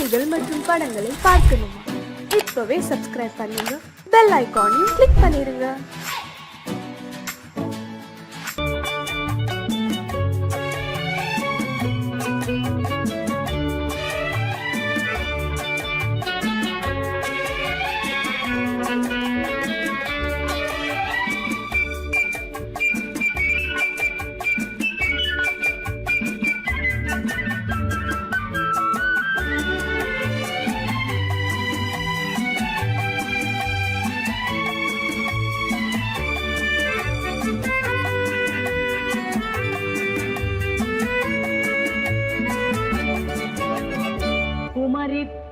செய்திகள் மற்றும் படங்களை பார்க்கணுமா? இப்பவே சப்ஸ்கிரைப் பண்ணுங்க, பெல் ஐகானையும் கிளிக் பண்ணிருங்க.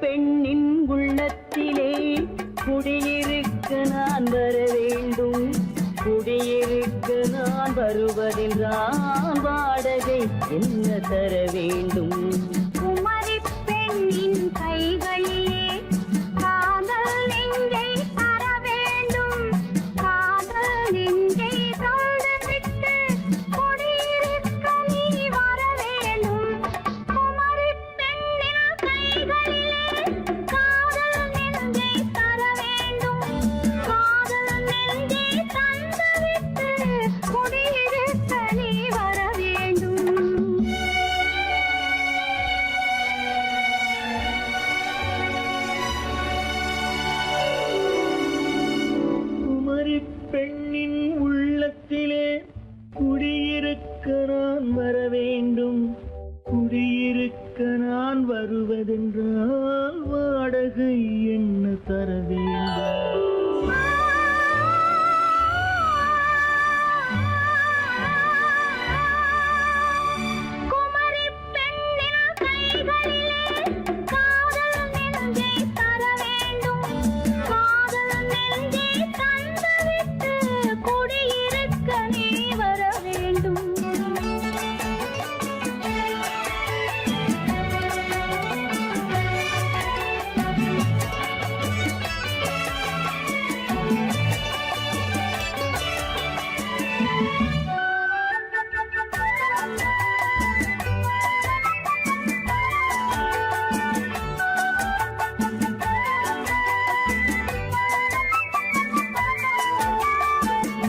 பெண்ணின் உள்ளத்திலே குடியிருக்க நான் வர வேண்டும். குடியிருக்க நான் வருவதென்றால் வாடகை என்ன தர வேண்டும்? குமரி பெண்ணின் கைகளிலே காதல் நெஞ்சை தர வேண்டும். காதல் நெஞ்சை தந்துவிட்டு குடியிருக்க நீ வர வேண்டும். குமரி பெண்ணின் கைகளிலே காதல் நெஞ்சை தர வேண்டும். காதல் நெஞ்சை தந்துவிட்டு குடியிருக்க நீ வர வேண்டும். குமரி பெண்ணின் உள்ளத்திலே குடியிருக்க நான் வர வேண்டும். குடியிருக்க நான் வருவதென்றால் வாடகை என்ன தர வேண்டும்? குமரி பெண்ணின் கைகளிலே காதல் நெஞ்சை தர வேண்டும். காதல் நெஞ்சை தந்துவிட்டு குடியிருக்க நீ வர வேண்டும்.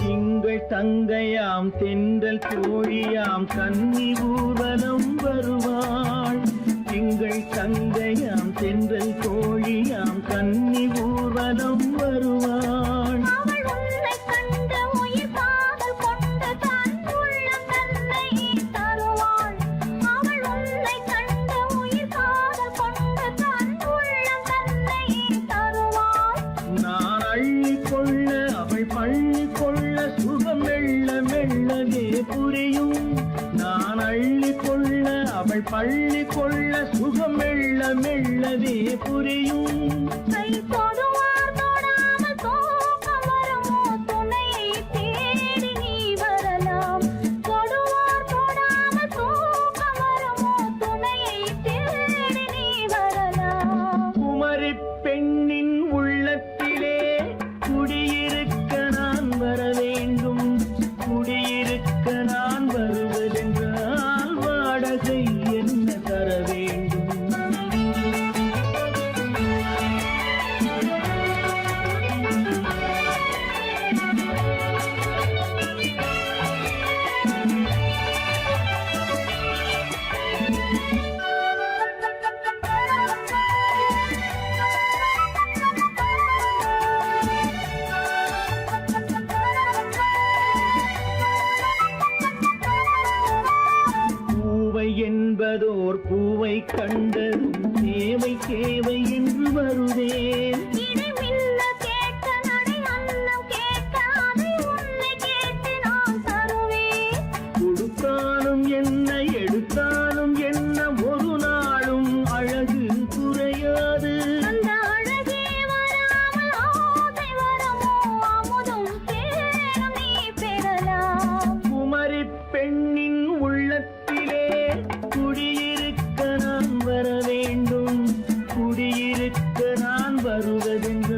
திங்கள் தங்கையாம் தென்றல் தோழியாம் கன்னி ஊர்வலம் வருவாள். திங்கள் தங்கையாம் தென்றல் தோழியாம் கன்னி ஊர்வலம் வருவாள். அவள் உன்னை கண்டு உயிர் காதல் கொண்டு தன் உள்ளம் தன்னை தருவாள். அவள் உன்னை கண்டு உயிர் காதல் கொண்டு தன் உள்ளம் தன்னை தருவாள். நான் அள்ளிக் கொள்ள அவள் பள்ளிக் கொள்ள சுகம் மெல்ல மெல்லவே புரியும். நான் அள்ளிக் கொள்ள அவள் பள்ளிக் கொள்ள சுகம் மெல்ல மெல்லவே புரியும். கை தொடுவார் தொடாமல் தூக்கம் வருமோ? துணையை தேடி நீ வரலாம். தொடுவார் தொடாமல் தூக்கம் வருமோ? துணையை தேடி நீ வரலாம். குமரி பெண்ணின் உள்ளத்திலே குடியிருக்க நான் வர வேண்டும். குடியிருக்க நான் வருவதென்றால் வாடகை என்ன தர வேண்டும்? பூவை என்பதோர் பூவை கண்டதும் தேவை தேவை என்று வருவேன். இடி மின்ன கேட்க நடை அன்னம் கேட்க அதை உன்னை கேட்டு நான் தருவேன். கொடுத்தாலும் என்ன எடுத்தாலும் என்ன ஒரு நாளும் அழகு குறையாது. அந்த அழகே வராமல் ஆசை வரமோ? அமுதும் தேனும் நீ பெறலாம். குமரி பெண்ணின் உள்ளத்திலே குடியிருக்க நான் வர வேண்டும். குடியிருக்க நான் வருவதென்று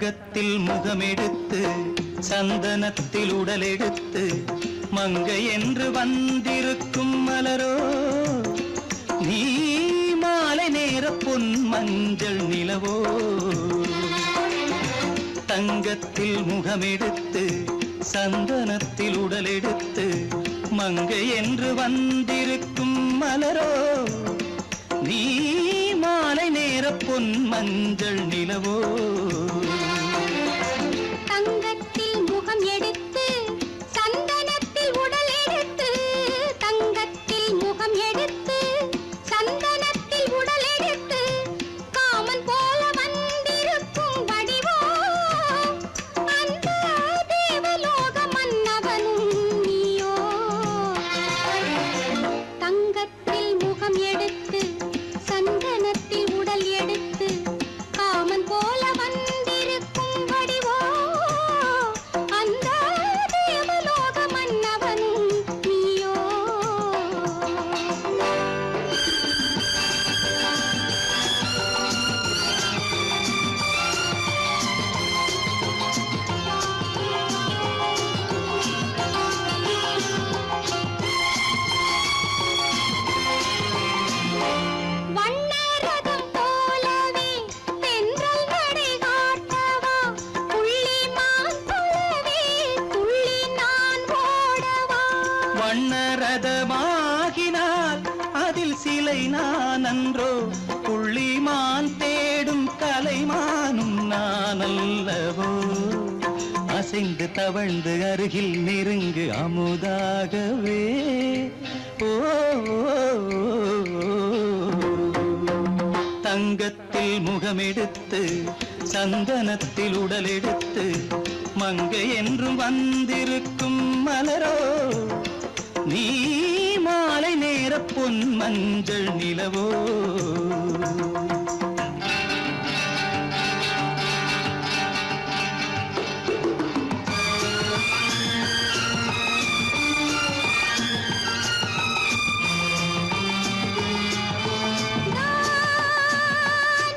தங்கத்தில் முகமெடுத்து சந்தனத்தில் உடலெடுத்து மங்கை என்று வந்திருக்கும் மலரோ நீ மாலை நேர பொன் மஞ்சள் நிலவோ தங்கத்தில் முகமெடுத்து சந்தனத்தில் உடலெடுத்து மங்கை என்று வந்திருக்கும் மலரோ நீ மாலை நேர பொன் மஞ்சள் நிலவோ தங்கத்தில் முகம் எடுத்து சந்தனத்தில் உடல் எடுத்து தங்கத்தில் முகம் எடுத்து சந்தனத்தில் உடல் எடுத்து காமன் போல வந்திருக்கும் வடிவோ அந்த தேவலோக மன்னவனும் நீயோ தங்கத்தில் முகம் எடுத்து சந்தனத்தில் உடல் எடுத்து காமன் போல வந்திருக்கும் வடிவோ அந்த தேவலோக மன்னவனும் நீயோ வண்ணரதம் போலவே தென்றல் நடை காட்டவா புள்ளிமான் போலவே துள்ளி நான் ஓடவா வண்ணரதமாகினால் அதில் சிலை நான் அன்றோ புள்ளிமான் தேடும் கலைமானும் நான் அல்லவோ அசைந்து தவழ்ந்து அருகில் நெருங்கு அமுதாகவே ஓ தங்கத்தில் முகமெடுத்து சந்தனத்தில் உடலெடுத்து மங்கை என்றும் வந்திருக்கும் மலரோ நீ மாலை நேர பொன் மஞ்சள் நிலவோ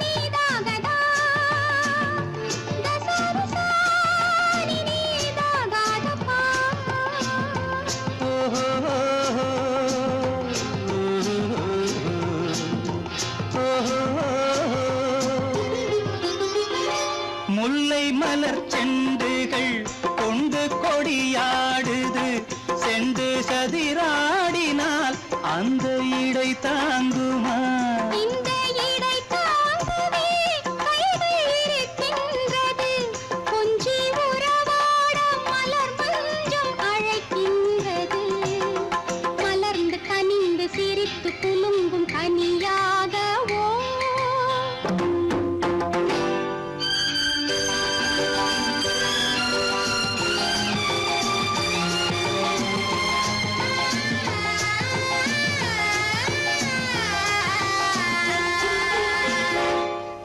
நீதாகதா தசரசா நீதாகதப்பா முல்லை மலர் செண்டுகள் கொண்டு கொடியாடுது செண்டு சதிராடினால் அந்த இடை தாங்குமா இந்த இடை தாங்கவே கைகள் இருக்கின்றது கொஞ்சி உறவாட மலர் மஞ்சம் அழைக்கின்றது மலர்ந்து கனிந்து சிரித்து குலுங்கும் கனியாகவோ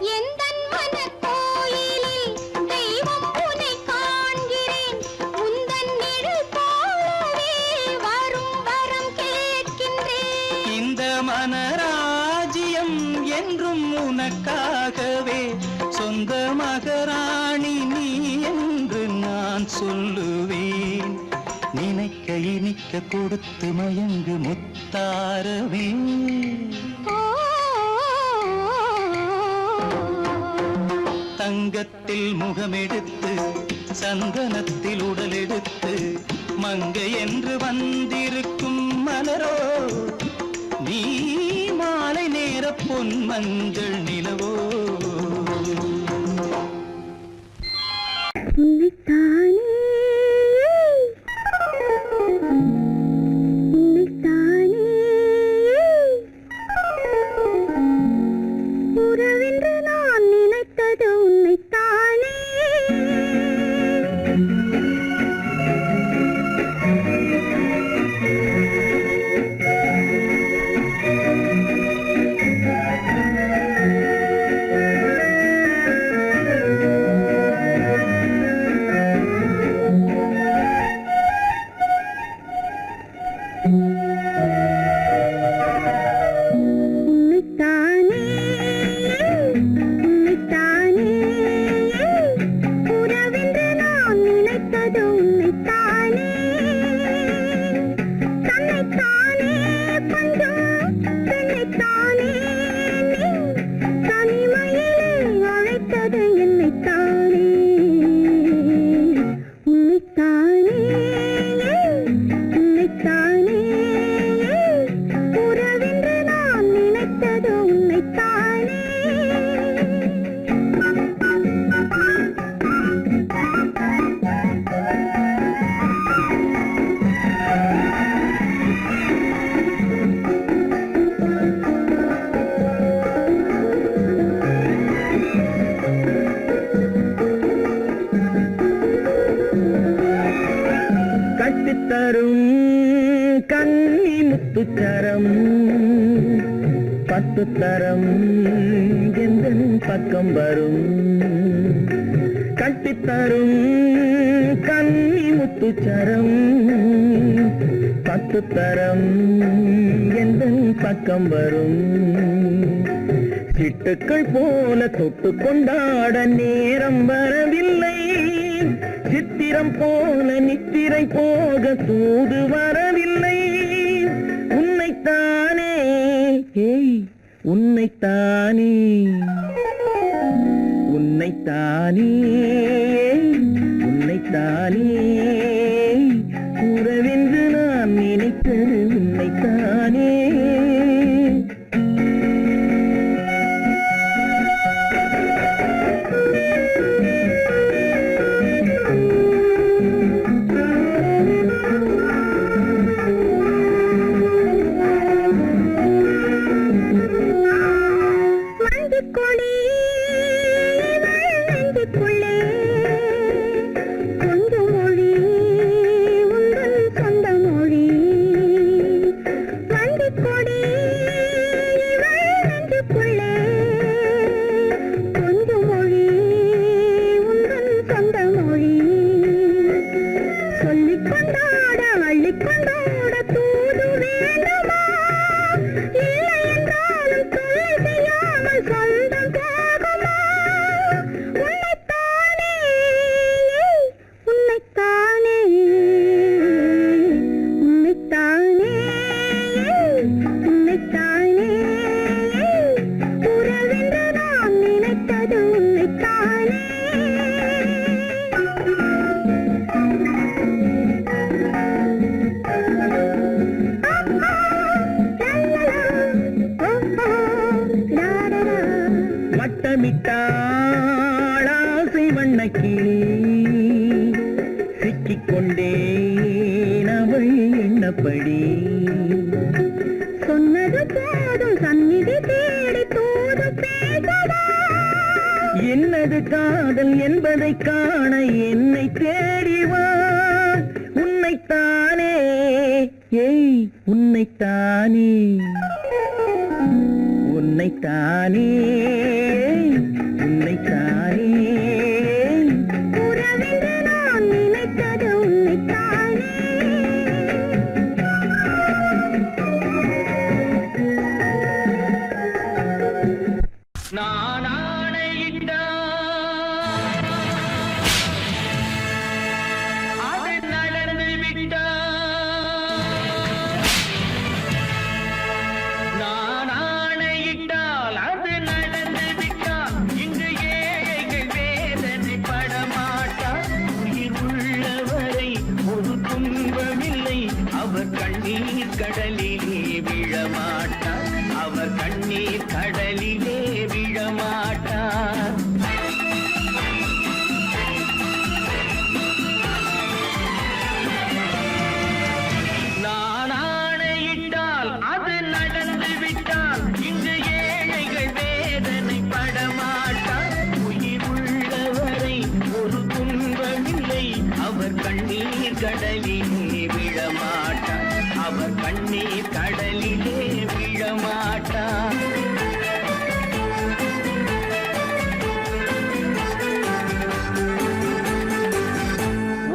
எந்தன் மனக்கோயிலில் தெய்வம் உன்னை காண்கிறேன் உந்தன் நிழல் போலவே வரும் வரம் கேட்கின்றேன் இந்த மனராஜ்யம் என்றும் உனக்காகவே சொந்த மகராணி நீ என்று நான் சொல்லுவேன் நினைக்க இனிக்க கொடுத்து மயங்கு முத்தாரவே தங்கத்தில் முகமெடுத்து சந்தனத்தில் உடலெடுத்து மங்கை என்று வந்திருக்கும் மலரோ நீ மாலை நேர பொன் மஞ்சள் நிலவோ உறவென்று நான் நினைத்தது உன்னைத்தானே முத்துச்சரம் 10 தரம் எந்தன் பக்கம் வரும் கட்டித்தரும் கன்னி முத்துச்சரம் 10 தரம் எந்தன் பக்கம் வரும் சிட்டுக்கள் போல தொட்டு கொண்டாட நேரம் வரவில்லை சித்திரம் போல நித்திரை போக தூது வரவில்லை உன்னைத்தானே ஏய் உன்னைத்தானே உன்னைத்தானே உன்னைத்தானே உறவென்று நான் நினைத்தது உன்னைத்தானே வட்டமிட்டாளாசை வண்ணக்கிளி சிக்கிக்கொண்டேன் அவள் எண்ணப்படி சொன்னது போதும் சந்நிதி தேடி தூது பேசவா என்னது காதல் என்பதை காண என்னை தேடிவா உன்னைத்தானே ஏய் உன்னைத்தானே உன்னைத்தானே உன்னைத்தானே உறவென்று நான் நினைத்தது உன்னைத்தானே நான் ஆணையிட்டால் அது நடந்து விட்டால் நான் ஆணையிட்டால் அது நடந்து விட்டால் இங்கு ஏழைகள் வேதனை படமாட்டார் உயிர் உள்ளவரை ஒரு துன்பமில்லை அவர் கண்ணீர் கடலிலே விழமாட்டார் அவர் கண்ணீர் கடலிலே விழமாட்டார் நான் ஆணையிட்டால் அது நடந்து விட்டால் இங்கு ஏழைகள் வேதனை படமாட்டார் உயிர் உள்ளவரை ஒரு துன்பமில்லை அவர் கண்ணீர் கடலிலே விழமாட்டார் அவர் கண்ணீர் கடலிலே விழமாட்டார்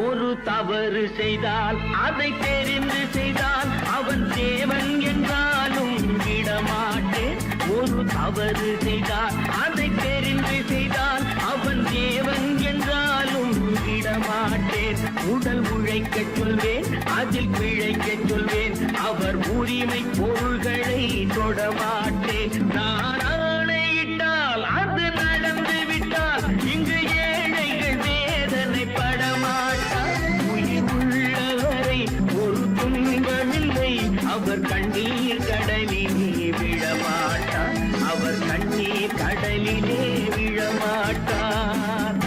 ஒரு தவறு செய்தால் அதை தெரிந்து செய்தால் அவன் தேவன் என்றாலும் விடமாட்டேன் ஒரு தவறு செய்தால் அதை தெரிந்து செய்தால் அவன் தேவன் என்றாலும் விடமாட்டேன் உடல் உழைக்கச் சொல்வேன் அதில் பிழைக்கச் சொல்வேன் அவர் உரிமை பொருள்களை தொடமாட்டேன் நான் ஆணையிட்டால் அது நடந்து விட்டால் இங்கு ஏழைகள் வேதனை படமாட்டார் உயிர் உள்ளவரை ஒரு துன்பமில்லை அவர் கண்ணீர் கடலிலே விழமாட்டார் அவர் கண்ணீர் கடலிலே விழமாட்டார்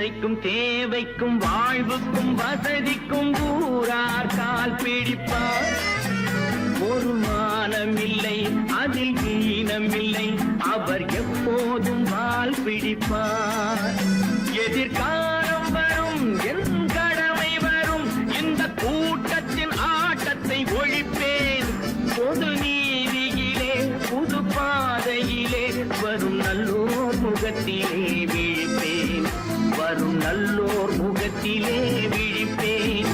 தேவைக்கும் தேவைக்கும் வாழ்வுக்கும் வசதிக்கும் ஊரார் கால் பிடிப்பார். ஒரு மானமில்லை அதில் ஈனமில்லை, அவர் எப்போதும் வால் பிடிப்பார். எதிர்காலம் வரும் என் கடமை வரும், இந்த கூட்டத்தின் ஆட்டத்தை ஒழிப்பேன். பொது நீதியிலே புது பாதையிலே வரும் நல்லோர் முகத்திலே விழிப்பேன். வரும் நல்லோர் முகத்திலே விழிப்பேன்.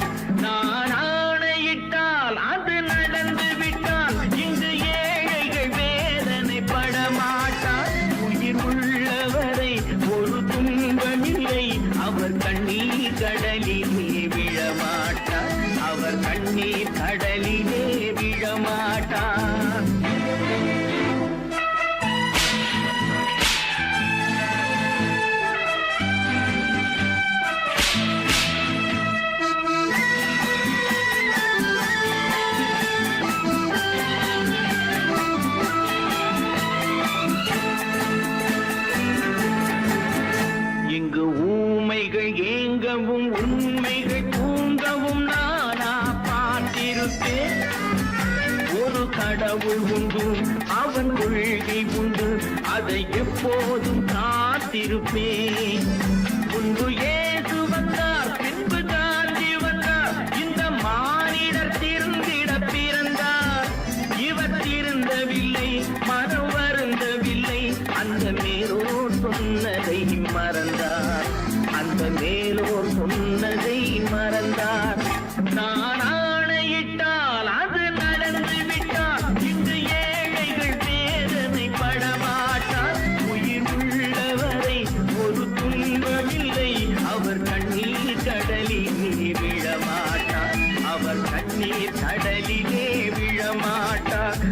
நான் ஆணையிட்டால் அது நடந்து விட்டால் இங்கு ஏழைகள் வேதனை படமாட்டார். உயிர் உள்ளவரை ஒரு துன்பமில்லை, அவர் கண்ணீர் கடலிலே விழமாட்டார். அவர் கண்ணீர் கடலிலே விழமாட்டார். இங்கு ஊமைகள் ஏங்கவும் உண்மைகள் தூங்கவும் நானா பார்த்திருப்பேன். ஒரு கடவுள் உண்டு, அவன் கொள்கை உண்டு, அதை எப்போதும் காத்திருப்பேன். முன்பு இயேசு வந்தார், பின்பு காந்தி வந்தார், இந்த மானிடர் திருந்திட பிறந்தார். இவர் திருந்தவில்லை, மனம் வருந்தவில்லை, அந்த மேலோர் சொன்னதை மறந்தார். அந்த மேலோர் சொன்னதை மறந்தார். நான் ஆணையிட்டால் அது நடந்து விட்டால் இன்று ஏழைகள் வேதனை படமாட்டார். உயிர் உள்ளவரை ஒரு துன்பமில்லை, அவர் கண்ணீர் கடலிலே விழமாட்டார். அவர் கண்ணீர் கடலிலே விழமாட்டார்.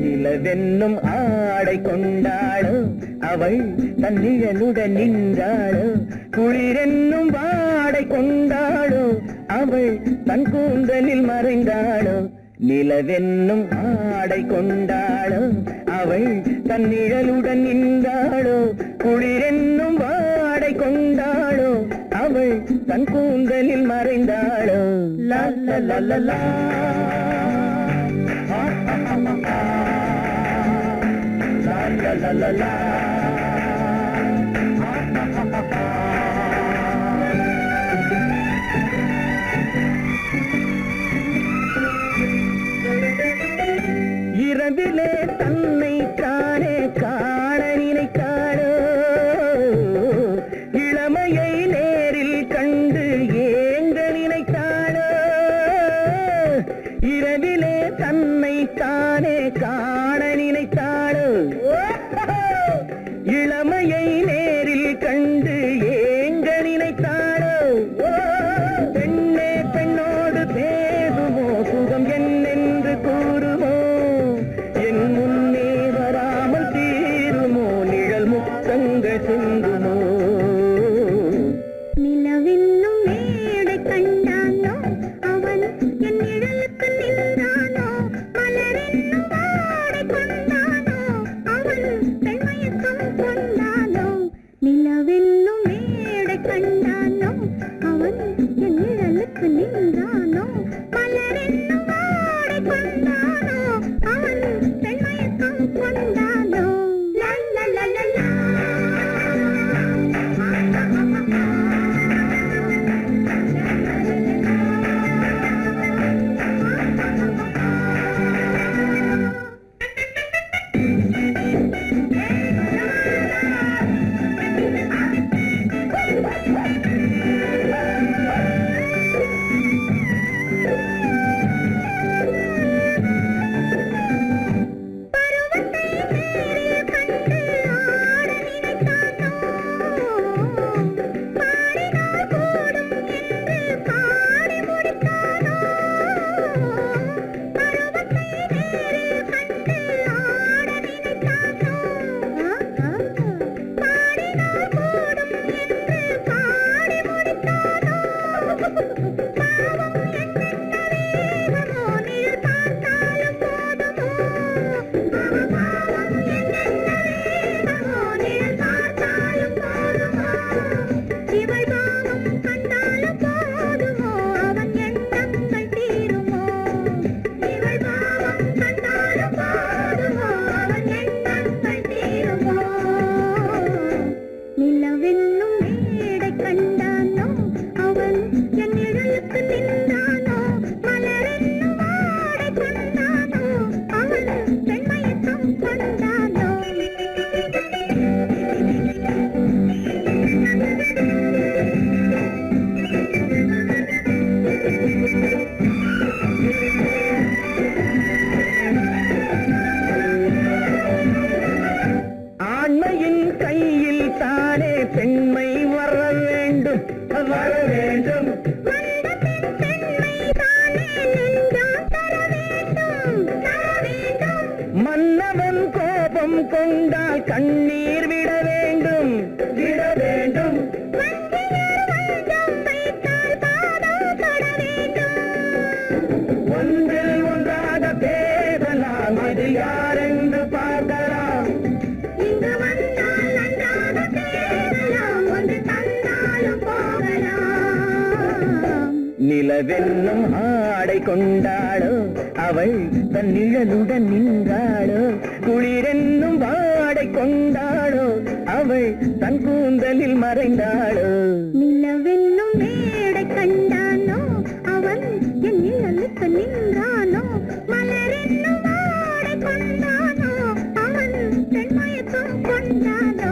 நிலவென்னும் ஆடை கொண்டாளோ அவள் தன் நிழலுடன் நின்றாளோ. குளிரென்னும் வாடை கொண்டாளோ அவள் தன் கூந்தலில் மறைந்தாளோ. நிலவென்னும் ஆடை கொண்டாளோ அவள் தன் நிழலுடன் நின்றாளோ. குளிரென்னும் வாடை கொண்டாளோ அவள் தன் கூந்தலில் மறைந்தாளோ. லா லா லா லா லா. La la la la. இரவிலே தன்னை தானே காண நினைத்தாளோ. இளமையை நேரில் கண்டு ஏங்க நினைத்தாளோ. இரவிலே தன்னை தானே காண நினைத்தாளோ. இளமையை நேரில் கண்டு ஏங்க நினைத்தாளோ. பெண்ணே பெண்ணோடு பேசுமோ, சுகம் என்னென்று கூறுமோ, என் முன்னே வராமல் தீருமோ, நிழல் முத்தங்கள் சிந்துமோ. நிலவென்னும் மேடை கண்டானோ அவன் என் நிழலுக்கு நின்றானோ. மலரென்னும் வாடை மன்னவன் கோபம் கொண்டால் கண்ணீர் விட வேண்டும் விட வேண்டும். ஒன்றில் ஒன்றாக பேசலாம், அது யாரென்று பார்க்கலாம். இங்கு வந்தால் நன்றாக பேசலாம், ஒன்று தந்தாலும் போகலாம். நிலவென்னும் ஆடை கொண்டாளோ அவள் தன் நிழலுடன் நின்றாளோ, குளிரென்னும் வாடை கொண்டாளோ அவள் தன் கூந்தலில் மறைந்தாளோ. நிலவென்னும் மேடை கண்டானோ அவன் என் நிழலுக்கு நின்றானோ, மலரென்னும் ஆடை கொண்டானோ அவன் பெண் மயக்கம் கொண்டானோ.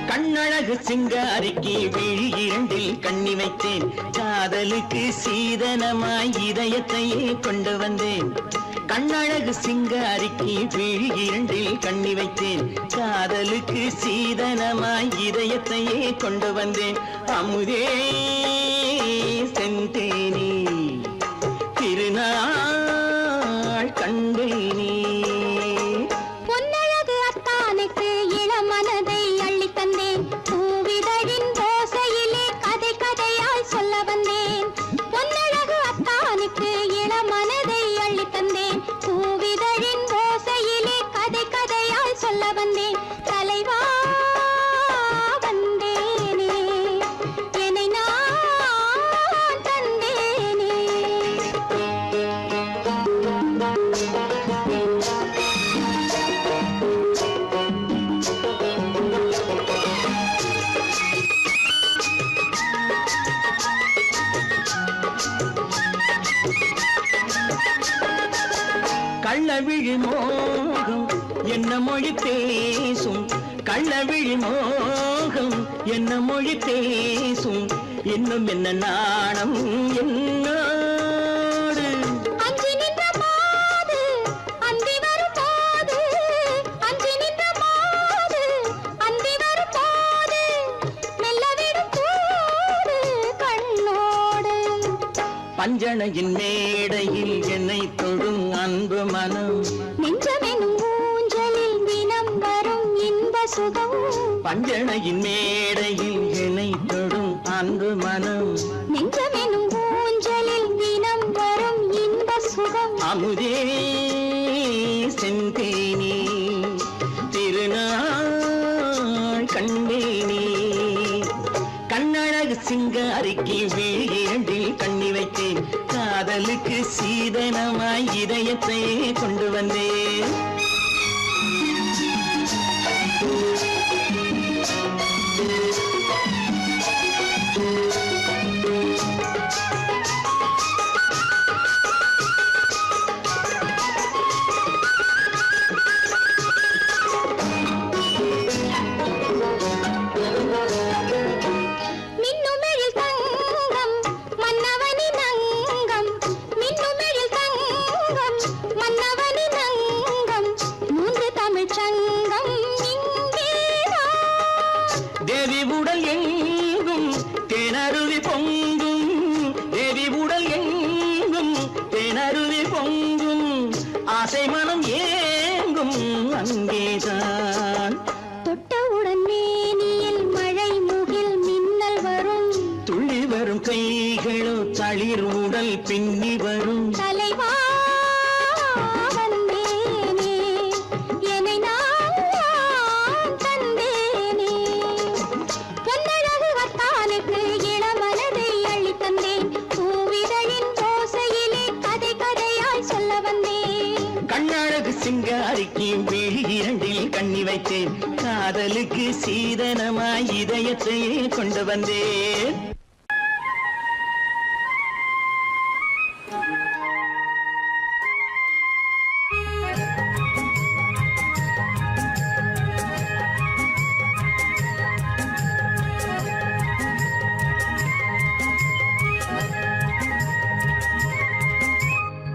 கண்ணழகு சிங்காரிக்கு விழி இரண்டில் கண்ணி வைத்தேன், காதலுக்கு சீதனமாய் இதயத்தையே கொண்டு வந்தேன். கண்ணழகு சிங்காரிக்கு விழி இரண்டில் கண்ணி வைத்தேன், காதலுக்கு சீதனமாய் இதயத்தையே கொண்டு வந்தேன். அமுதே செந்தேனே திருநாள் கண்டேனே. பொன்னழகு அத்தானுக்கு இளமனதை அள்ளி தந்தேன், பூவிதழின் ஓசையிலே கதை கதையாய் சொல்ல வந்தேன். பொன்னழகு அத்தானுக்கு இளமனதை அள்ளி தந்தேன், பூவிதழின் ஓசையிலே கதை கதையாய் சொல்ல வந்தேன். தலைவா வந்தேனே, என்னை நான் தந்தேனே. கள்ளவிழி மோகம் என்ன மொழி பேசும், கள்ளவிழி மோகம் என்ன மொழி பேசும், இன்னும் என்ன நாணம் என்னோடு. அஞ்சி நின்ற மாது அந்தி வரும் போது, அஞ்சி நின்ற மாது அந்தி வரும் போது, மெல்ல விடும் தூது கண்ணோடு. பஞ்சணையின் மேடையில் என்னை தொடும் அன்பு மனம், நெஞ்சமெனும் ஊஞ்சலில் தினம் வரும் இன்ப சுகம். பஞ்சணையின் மேடையில் என்னை தொடும் அன்பு மனம், நெஞ்சமெனும் ஊஞ்சலில் தினம் வரும் இன்ப சுகம். அமுதே செந்தேனே திருநாள் கண்டேனே. கண்ணழகு சிங்காரிக்கு விழி இரண்டில் கண்ணி வைத்தேன், காதலுக்கு சீதனமாய் இதயத்தை கொண்டு வந்தேன். மின்னுமெழில் தங்கம் மன்னவனின் அங்கம், மின்னுமெழில் தங்கம் மன்னவனின் அங்கம், மூன்று தமிழ்ச் சங்கம் இங்கேதான். தேவி உடல் எங்கும் தேனருவி பொங்கும், தேவி உடல் எங்கும் தேனருவி பொங்கும், ஆசை மனம் ஏங்கும் அங்கேதான். தொட்டவுடன் மேனியில் மழை முகில் மின்னல் வரும், துள்ளி வரும் கைகளோ தளிர் உடல் பின்னி வரும். தலைவா வந்தேனே, என்னை நான் தந்தேனே. பொன்னழகு வத்தானுக்கு இளமனதை வைத்தேன் காதலுக்கு சீதனமாய் இதயத்தையே கொண்டு வந்தேன்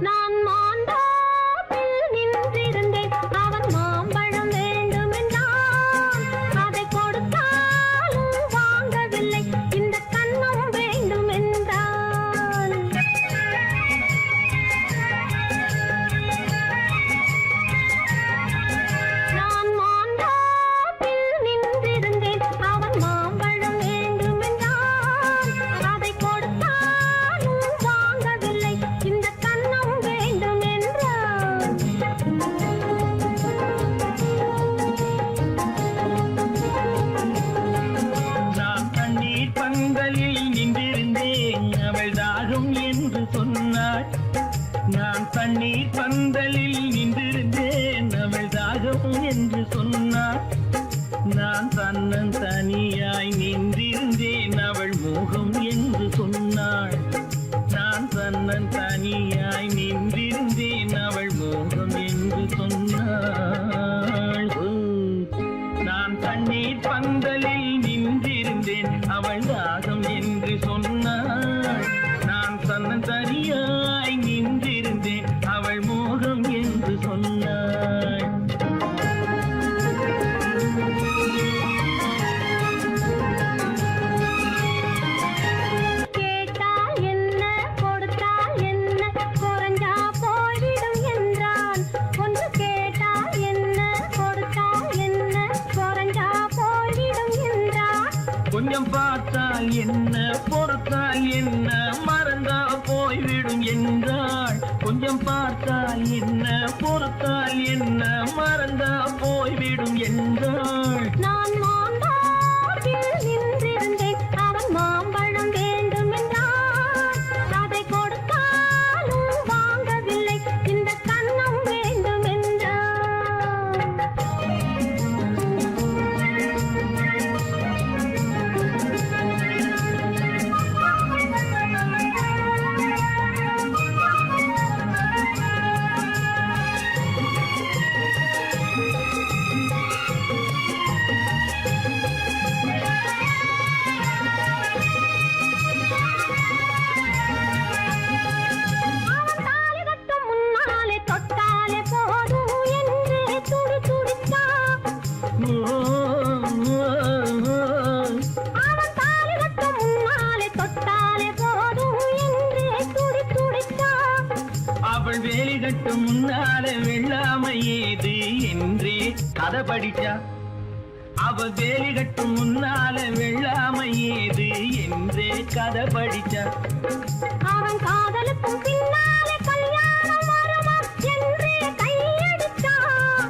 நான் மாந்தோப்பில் நின்றிருந்தேன் அவன் மாம்பழம் வேண்டும் என்றான் அதை கொடுத்தாலும் வாங்கவில்லை இந்த கன்னம் வேண்டும் என்றான் நான் மாந்தோப்பில் நின்றிருந்தேன் அவன் மாம்பழம் வேண்டும் என்றான் அதை கொடுத்தாலும் வாங்கவில்லை இந்த கன்னம் வேண்டும் என்றான் நான் தண்ணீர் பந்தலில் நின்றிருந்தேன் அவள் தாகம் என்று சொன்னாள் நான் தண்ணீர் பந்தலில் நின்றிருந்தேன் அவள் தாகம் என்று சொன்னாள் நான் தன்னன் தனியாய் நின்றிருந்தேன் அவள் மோகம் என்று சொன்னாள் நான் தன்னன் தனியாய் நின்றிருந்தேன் அவள் மோகம் என்று சொன்னாள் ஓ, நான் தண்ணீர் பந்தலில் நின்றிருந்தேன் அவள் தாகம் என்று சொன்னாள் நான் தன்னன் தனியாய் நின்றிருந்தேன் அவள் மோகம் என்று சொன்னாள் கேட்டால் என்ன கொடுத்தால் என்ன குறைஞ்சா போய்விடும் என்றான் ஒன்று கேட்டால் என்ன கொடுத்தால் என்ன குறைஞ்சா போய்விடும் என்றான் கொஞ்சம் பார்த்தால் என்ன பொறுத்தால் என்ன மறந்தா போய்விடும் என்றாள் கொஞ்சம் பார்த்தால் என்ன பொறுத்தால் என்ன மறந்தா போய்விடும் என்றாள் நான் மாந்தோப்பில் நின்றிருந்தேன் அவன் மாம்பழம் வேண்டும் என்றான் அதை கொடுத்தாலும் வாங்கவில்லை இந்த கன்னம் வேண்டும் என்றான் அவன் தாலி கட்டும் முன்னாலே தொட்டாலே போதும் என்று துடி துடித்தான் அவன் தாலி கட்டும் முன்னாலே தொட்டாலே போதும் என்று துடி துடித்தான் அவள் வேலி கட்டும் முன்னால வெள்ளாமை ஏது என்றே கதை படிச்சா அவள் வேலி கட்டும் முன்னால வெள்ளாமை ஏது என்றே கதை படிச்சா அவன் காதலுக்கும் பின்னாலே கல்யாணம் வருமா என்று கையடித்தான்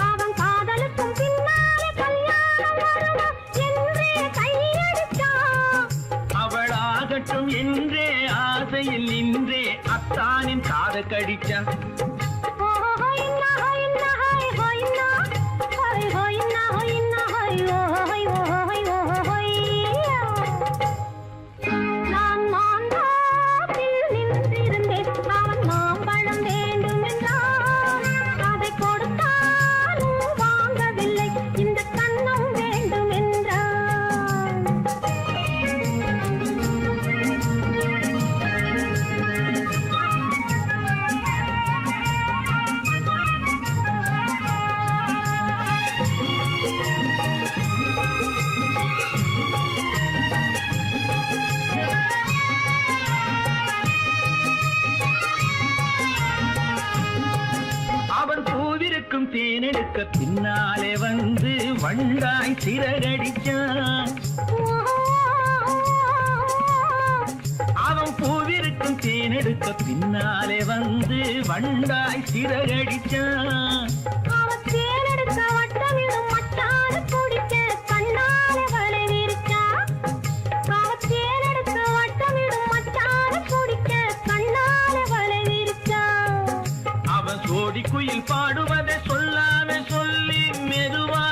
அவன் காதலுக்கும் பின்னாலே கல்யாணம் வருமா என்று கையடித்தான் அவள் ஆகட்டும் என்றே ஆசையில் நின்றே அத்தானின் காத கடிச்சா நான் மாந்தோப்பில் நின்றிருந்தேன் அவன் மாம்பழம் வேண்டும் என்றான் அதை கொடுத்தாலும் வாங்கவில்லை இந்த கன்னம் வேண்டும் என்றான் அவன் பூவிருக்கும் தேனெடுக்க பின்னாலே வந்து வண்டாய் சிறகடிச்சான் அவன் பூவிருக்கும் தேனெடுக்க பின்னாலே வந்து வண்டாய் சிறகடிச்சான் அவன் தேனெடுக்க வட்டமிடும் மச்சான குடிக்க கண்ணாலே வலை விரிச்சா அவன் தேனெடுக்க வட்டமிடும் மச்சான குடிக்க கண்ணாலே வலை விரிச்சா அவன் சோடி குயில் பாடுவதை சொல்லாம சொல்லி மெதுவா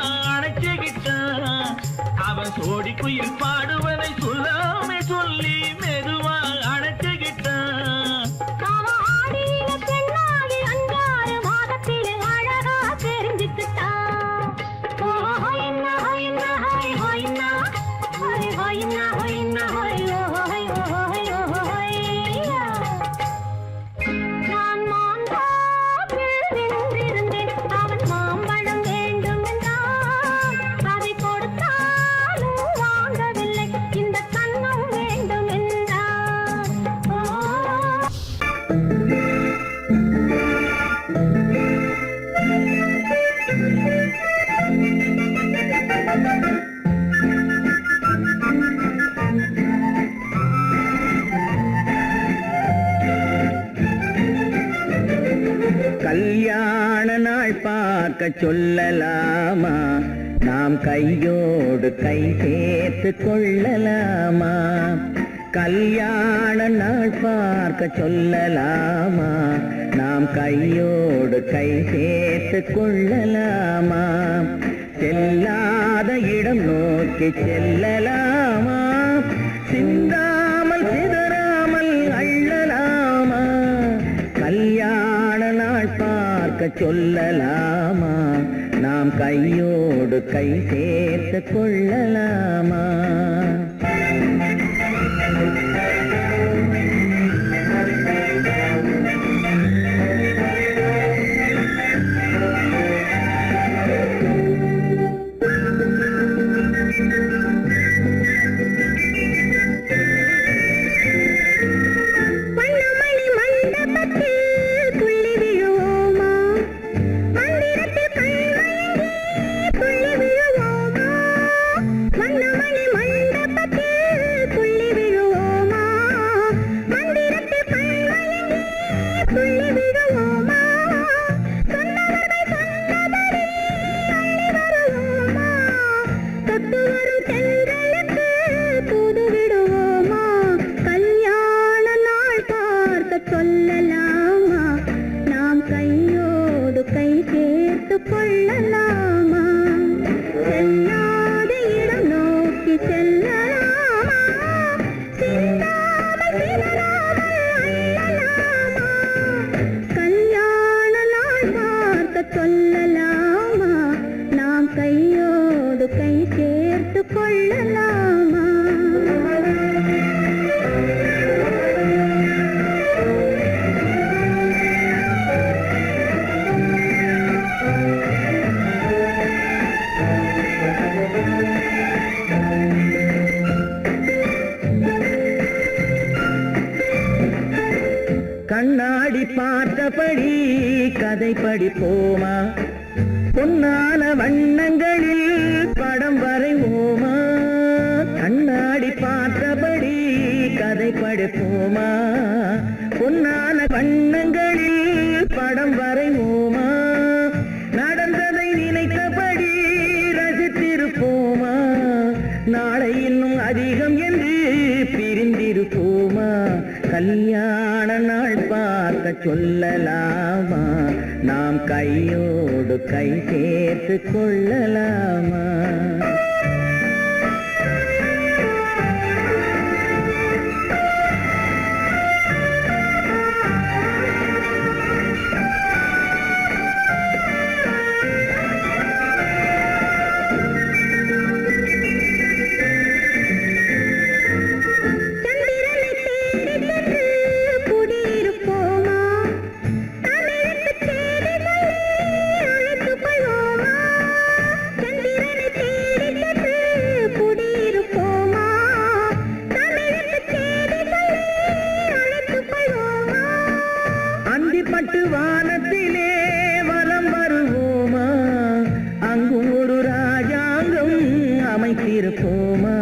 பார்க்க சொல்லலாமா? நாம் கையோடு கை சேர்த்து கொள்ளலாமா? கல்யாண நாள் பார்க்க சொல்லலாமா? நாம் கையோடு கை சேர்த்து கொள்ளலாமா? செல்லாத இடம் நோக்கி செல்லலாமா? சிந்தாமல் சிதறாமல் அள்ளலாமா? கல்யாண நாள் பார்க்க சொல்லலாமா? நாம் கையோடு கை சேர்த்து கொள்ளலாமா? கண்ணாடி பார்த்தபடி கதை படிப்போமா? பொன்னான வண்ணங்களில் படம் வரைவோமா? கண்ணாடி பார்த்தபடி கதை படிப்போமா? பொன்னான வண்ணங்களில் படம் வரைவோமா? நடந்ததை நினைத்தபடி ரசித்திருப்போமா? நாளை இன்னும் அதிகம் என்று பிரிந்திருப்போமா? கல்யாண நாள் பார்க்க சொல்லலாமா? நாம் கையோடு கை சேர்த்து கொள்ளலாமா? பட்டு வானத்திலே வலம் வருவோமா? அங்கு ஒரு ராஜாங்கம் அமைத்திருப்போமா?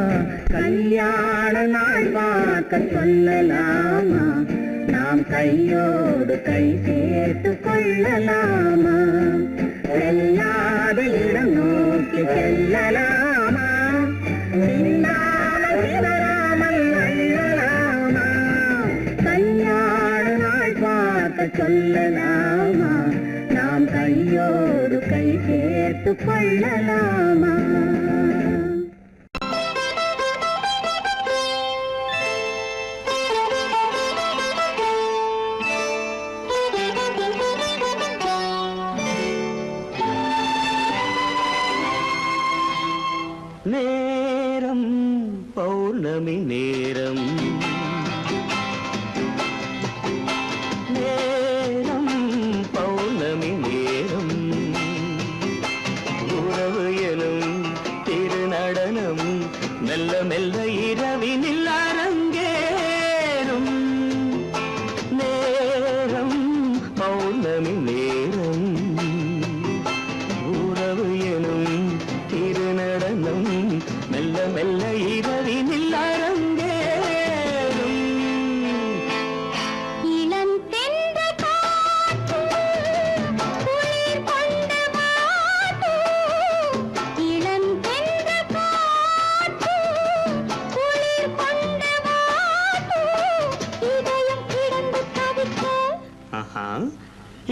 கல்யாண நாள் பார்க்க சொல்லலாமா? நாம் கையோடு கை சேர்த்து கொள்ளலாமா? செல்லாத இடம் நோக்கி செல்லலாமா? சிந்தாமல் சிதறாமல் அள்ளலாமா? கல்யாண நாள் பார்க்க சொல்லலாமா? நாம் கையோடு கை சேர்த்து கொள்ளலாமா? நேரம் பௌர்ணமி நேரம், நேரம் பௌர்ணமி நேரம், உறவு எனும்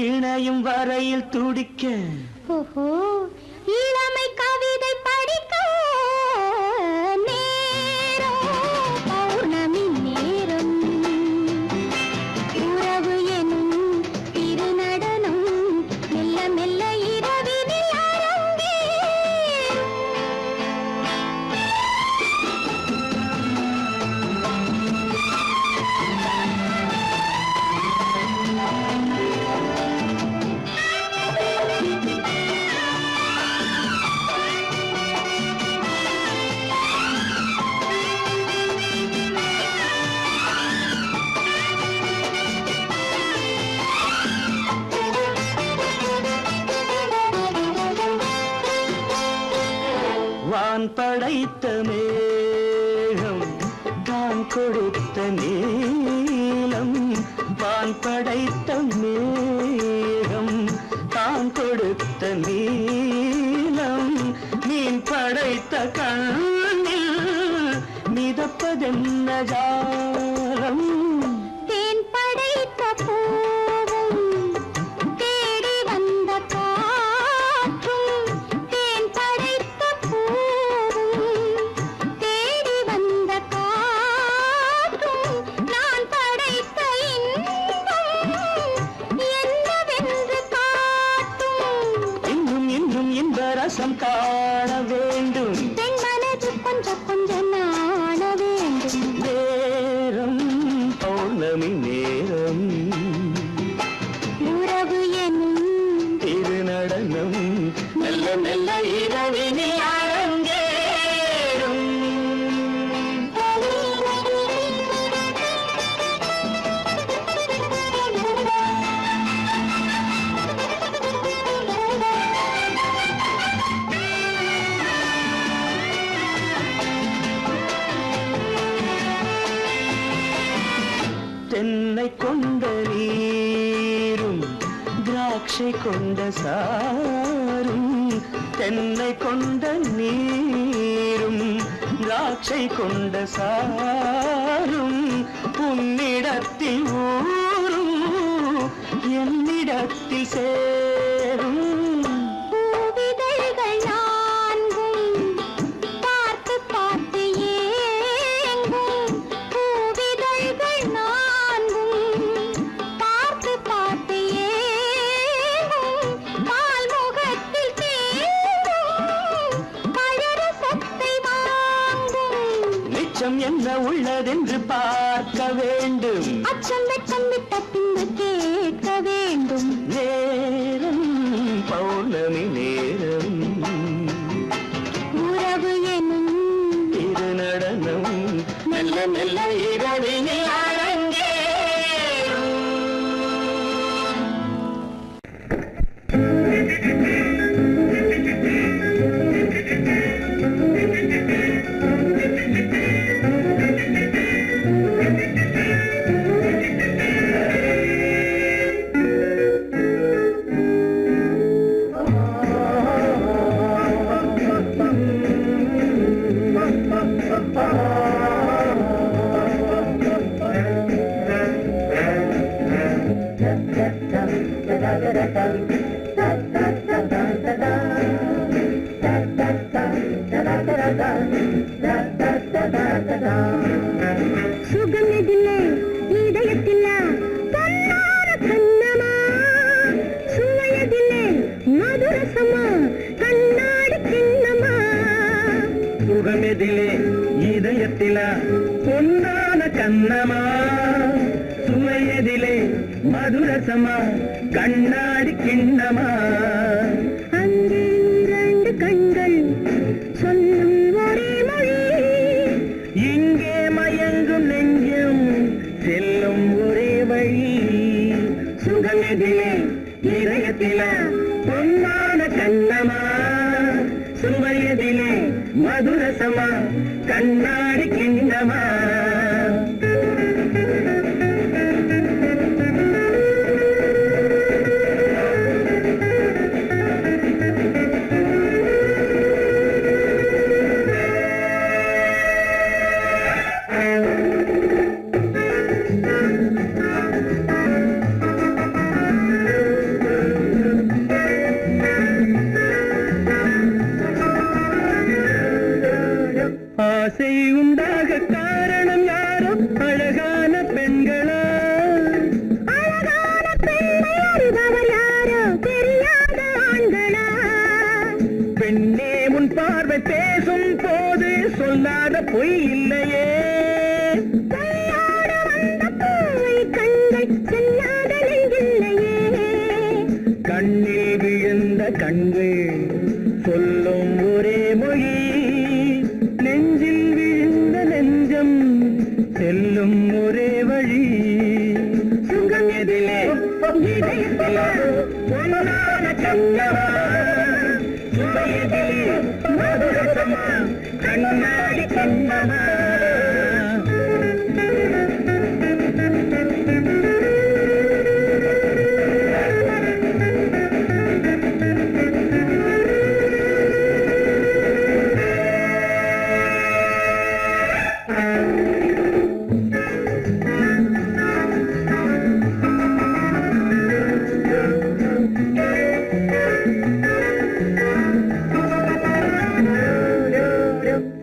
இணையும் வரையில் துடிக்க ஓஹோ இளமை கவிதை படிக்க நேரம் பௌர்ணமி நேரம் உறவு எனும் திருநடனம் மெல்ல மெல்ல இரவினில் அரங்கேறும். வான் படைத்த மேகம் தான் கொடுத்த நீலம் வான் படைத்த மேகம் தான் கொடுத்த நீலம் மீன் படைத்த கண்ணில் மிதப்பதென்ன ஜாலம் தேன் படைத்த பூவும் தேடி வந்த காற்றும் தேன் படைத்த பூவும் தேடி வந்த காற்றும் நான் படைத்த இன்பம் என்னவென்று காட்டும். இன்னும் இன்னும் இந்த ரசம் காண வேண்டும் பெண் மனது கொஞ்சம் கொஞ்சம் நாண வேண்டும். நேரம் பௌர்ணமி நேரம் உறவு எனும் திருநடனம் மெல்ல மெல்ல இரவினில் அரங்கேறும். தென்னை கொண்ட நீரும் திராட்சை கொண்ட சாரும் தென்னை கொண்ட நீரும் திராட்சை கொண்ட சாரும் உன்னிடத்தில் ஊரும் என்னிடத்தில் சேரும் பூவிதழ்கள் நான்கும் பார்த்து பார்த்து ஏங்கும். பூவிதழ்கள் நான்கும் பார்த்து பார்த்து ஏங்கும். பால்முகத்தில் தேங்கும் பழரசத்தை வாங்கும். நிச்சம் என்ன உள்ளதென்று பார்க்க வேண்டும் அச்சம் வெச்சம் விட்ட பின்பு கேட்க வேண்டும். நேரம் பௌர்ணமி நேரம் உறவு எனும் திருநடனம் மெல்ல மெல்ல இரவினில் அரங்கேறும். சுகமிதில்லை இதயத்தில்ல பொன்னான கண்ணமா சுவையதில்லை மதுரசமா கண்ணாடி கிண்ணமா சுகமெதிலே இதயத்தில பொன்னான கண்ணமா சுவையதிலே மதுரசமா கண்ணாடி கிண்ணமா அங்கே இரண்டு கண்கள் சொல்லும் ஒரே மொழி இங்கே மயங்கும் நெஞ்சும் செல்லும் ஒரே வழி சுகமெதிலே இதயத்தில பொன்னான கண்ணமா சுவையதிலே மதுரசமா கண்ணாடி கிண்ணமா செல்லும் ஒரே வழி சுகம் எதிலே இதயத்திலே பொன்னான கண்ணவா சுவையதிலே மதுரசமா கண்ணாடி கண்ணவா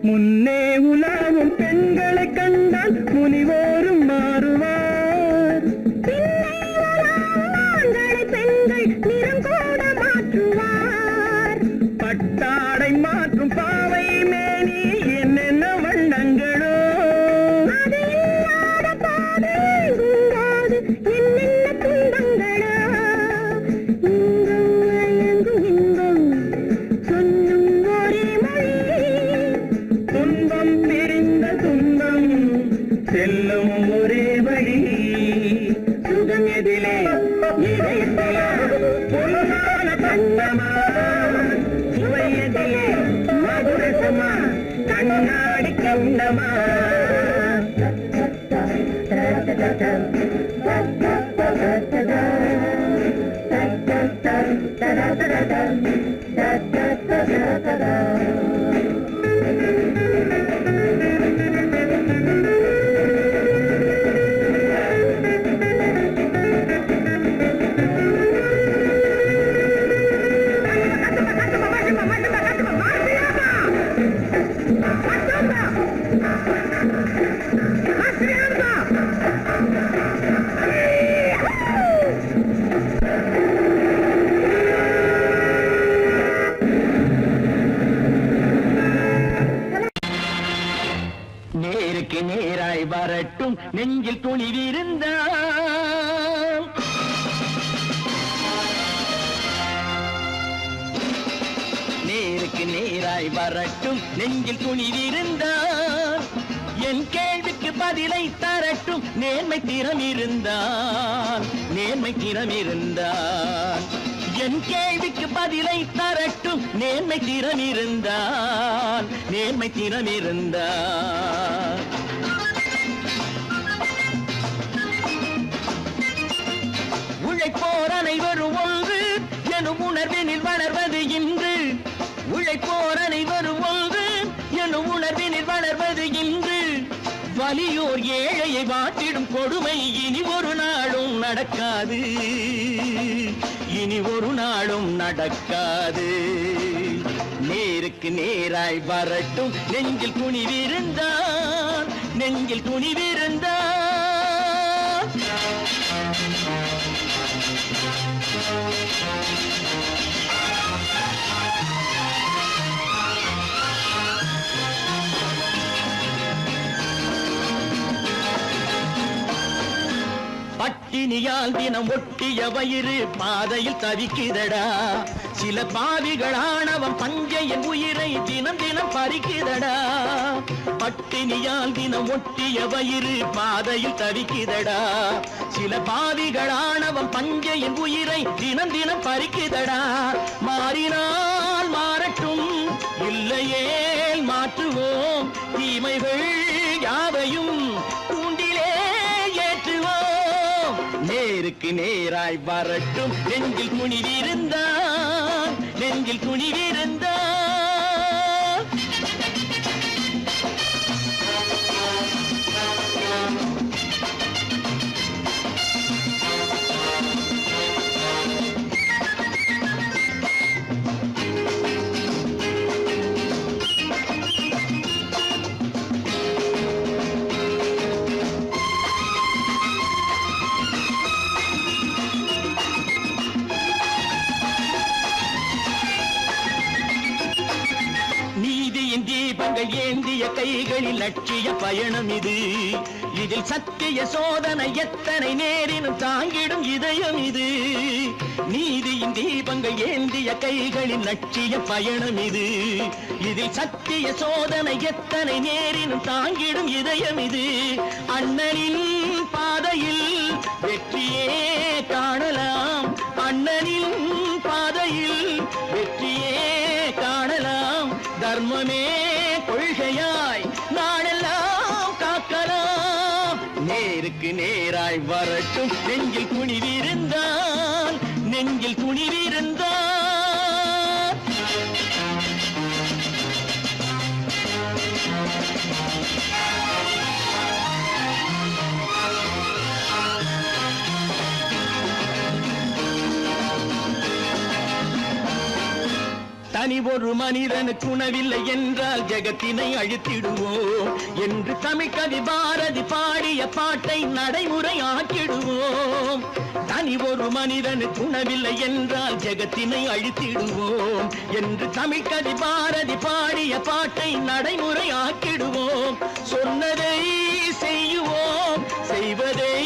முன்னே உலாவும் பெண்களை கண்டால் முனிவோரும் மாறுவார் பெண்கள் நிறம் கூட மாற்றுவார் பட்டாடை மாற்றும் பாவை மேனி என்னென்ன வண்ணங்களோ அது இல்லாத பாதை என்னென்ன துன்பங்களோ இன்பம் இன்பம் சொல்லும் ஒரே மொழி துன்பம் பிரிந்த துன்பம் செல்லும் ஒரே வழி சுகம் எதிலே இதயத்திலே பொன்னான கண்ணமா சுவையதிலே மதுரசமா கண்ணாடி கண்ணமா நேருக்கு நேராய் வரட்டும் நெஞ்சில் துணிவிருந்தால் நேருக்கு நேராய் வரட்டும் நெஞ்சில் துணிவிருந்தால் என் கேள்விக்கு பதிலை தரட்டும் நேர்மை திறம் இருந்தால் என் கேள்விக்கு பதிலை தரட்டும் நேர்மை திறம் இருந்தால் உழைப்போர் அனைவரும் ஒன்று எனும் உணர்வினில் வளர்வது இன்று உழைப்போர் அனைவரும் ஒன்று எனும் உணர்வினில் வளர்வது இன்று வலியோர் ஏழையை வாட்டிடும் கொடுமை இனி ஒரு நாளும் நடக்காது நேருக்கு நேராய் வரட்டும் நெஞ்சில் துணிவிருந்தால் பட்டினியால் தினம் ஒட்டிய வயிறு பாதையில் தவிக்குதடா சில பாவிகள் ஆணவம் பஞ்சையின் உயிரை தினம் தினம் பறிக்குதடா பட்டினியால் தினம் ஒட்டிய வயிறு பாதையில் தவிக்குதடா சில பாவிகள் ஆணவம் பஞ்சையின் உயிரை தினம் தினம் பறிக்குதடா மாறினால் மாறட்டும் இல்லையேல் மாற்றுவோம் தீமைகள் யாவையும் நேருக்கு நேராய் வரட்டும் நெஞ்சில் துணிவிருந்தால் தீபங்கள் ஏந்திய கைகளில் லட்சிய பயணம் இது இதில் சத்திய சோதனை எத்தனை நேரினும் தாங்கிடும் இதயம் இது. நீதியின் தீபங்கள் ஏந்திய கைகளின் லட்சிய பயணம் இது. இதில் சத்திய சோதனை எத்தனை நேரினும் தாங்கிடும் இதயம் இது. அண்ணனின் பாதையில் வெற்றியே காணலாம், அண்ணனின் பாதையில் வெற்றியே காணலாம். தர்மமே கொள்கையாய் நாடெல்லாம் காக்கலாம். நேருக்கு நேராய் வரட்டும் நெஞ்சில் துணிவிருந்தான், நெஞ்சில் துணிவிருந்தான். தனி ஒரு மனிதனுக்கு உணவில்லை என்றால் ஜெகத்தினை அழித்திடுவோம் என்று தமிழ் கவி பாரதி பாடிய பாட்டை நடைமுறை ஆக்கிடுவோம். தனி ஒரு மனிதனுக்கு உணவில்லை என்றால் ஜெகத்தினை அழித்திடுவோம் என்று தமிழ் கவி பாரதி பாடிய பாட்டை நடைமுறை ஆக்கிடுவோம். சொன்னதை செய்யுவோம், செய்வதை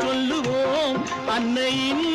சொல்லுவோம். அன்னையின்